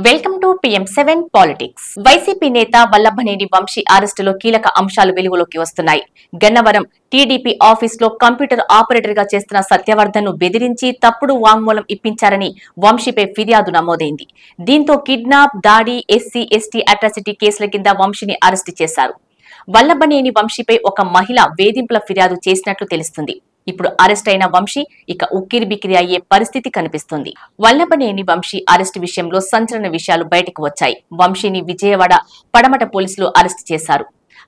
Welcome to PM7 politics. YCP నేత వల్లభనేని వంశీ అరెస్టులో కీలక అంశాలు వెలుగులోకి వస్తున్నాయి. గన్నవరం టీడీపీ ఆఫీసులో కంప్యూటర్ ఆపరేటర్ గా చేస్తున్న సత్యవర్ధన్ ను బెదిరించి తప్పుడు వాంగ్మూలం ఇప్పించారని వంశీపై ఫిర్యాదు నమోదైంది. దీంతో కిడ్నాప్, దాడి, SC/ST అట్రాసిటీ కేసుల కింద వంశీని అరెస్టు చేశారు. వల్లభనేని వంశీపై ఒక మహిళ వేధింపుల ఫిర్యాదు చేసినట్లు తెలుస్తుంది. ఇప్పుడు అరెస్ట్ అయిన వంశీ ఇక ఉక్కిరిబిక్కిరి అయ్యే పరిస్థితి కనిపిస్తుంది. వల్లభనేని వంశీ అరెస్టు విషయంలో సంచలన విషయాలు బయటకు వచ్చాయి. వంశీని విజయవాడ పడమట పోలీసులు అరెస్టు చేశారు.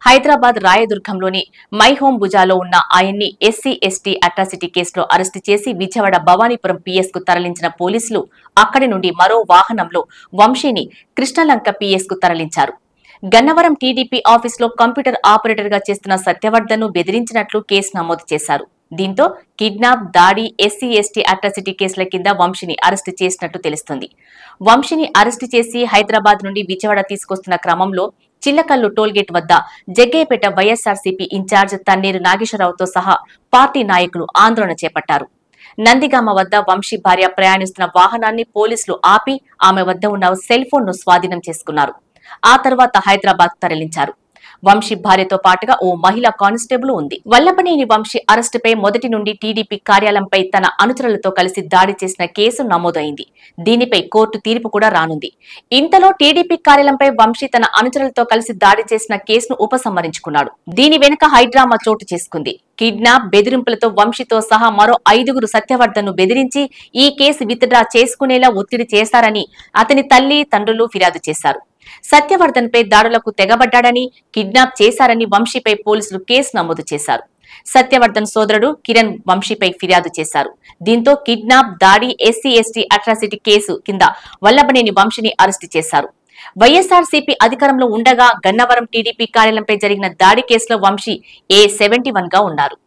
హైదరాబాద్ రాయదుర్గంలోని మై హోం భుజాలో ఉన్న ఆయన్ని SC/ST అట్రాసిటీ కేసులో అరెస్టు చేసి విజయవాడ భవానీపురం PS కు తరలించిన పోలీసులు అక్కడి నుండి మరో వాహనంలో వంశీని కృష్ణలంక PS కు తరలించారు. గన్నవరం టీడీపీ ఆఫీసులో కంప్యూటర్ ఆపరేటర్ గా చేస్తున్న సత్యవర్ధన్ ను బెదిరించినట్లు కేసు నమోదు చేశారు. దీంతో కిడ్నాప్, దాడి, SC/ST అట్రాసిటీ కేసుల కింద వంశీని అరెస్టు చేసినట్టు తెలుస్తుంది. వంశీని అరెస్టు చేసి హైదరాబాద్ నుండి విజయవాడ తీసుకొస్తున్న క్రమంలో చిల్లకల్లు టోల్గేట్ వద్ద జగ్గయ్యపేట వైఎస్ఆర్సీపీ ఇన్ఛార్జ్ తన్నేరు నాగేశ్వరరావుతో సహా పార్టీ నాయకులు ఆందోళన చేపట్టారు. నందిగామ వద్ద వంశీ భార్య ప్రయాణిస్తున్న వాహనాన్ని పోలీసులు ఆపి ఆమె వద్ద ఉన్న సెల్ ఫోన్ ను స్వాధీనం చేసుకున్నారు. ఆ తర్వాత హైదరాబాద్ తరలించారు. వంశీ భార్యతో పాటుగా ఓ మహిళా కానిస్టేబుల్ ఉంది. వల్లభనేని వంశీ అరెస్టుపై మొదటి నుండి టీడీపీ కార్యాలయంపై తన అనుచరులతో కలిసి దాడి చేసిన కేసు నమోదైంది. దీనిపై కోర్టు తీర్పు కూడా రానుంది. ఇంతలో టీడీపీ కార్యాలయంపై వంశీ తన అనుచరులతో కలిసి దాడి చేసిన కేసును ఉపసంహరించుకున్నాడు. దీని వెనుక హైడ్రామా చోటు చేసుకుంది. కిడ్నాప్, బెదిరింపులతో వంశీతో సహా మరో 5గురు సత్యవర్ధన్ ను బెదిరించి ఈ కేసు విత్డ్రా చేసుకునేలా ఒత్తిడి చేశారని అతని తల్లి, తండ్రులు ఫిర్యాదు చేశారు. సత్యవర్ధన్ పై దాడులకు తెగబడ్డాడని, కిడ్నాప్ చేశారని వంశీపై పోలీసులు కేసు నమోదు చేశారు. సత్యవర్ధన్ సోదరుడు కిరణ్ వంశీపై ఫిర్యాదు చేశారు. దీంతో కిడ్నాప్, దాడి, SC/ST అట్రాసిటీ కేసు కింద వల్లభనేని వంశీని అరెస్టు చేశారు. వైఎస్ఆర్సీపీ అధికారంలో ఉండగా గన్నవరం టీడీపీ కార్యాలయంపై జరిగిన దాడి కేసులో వంశీ A71 గా ఉన్నారు.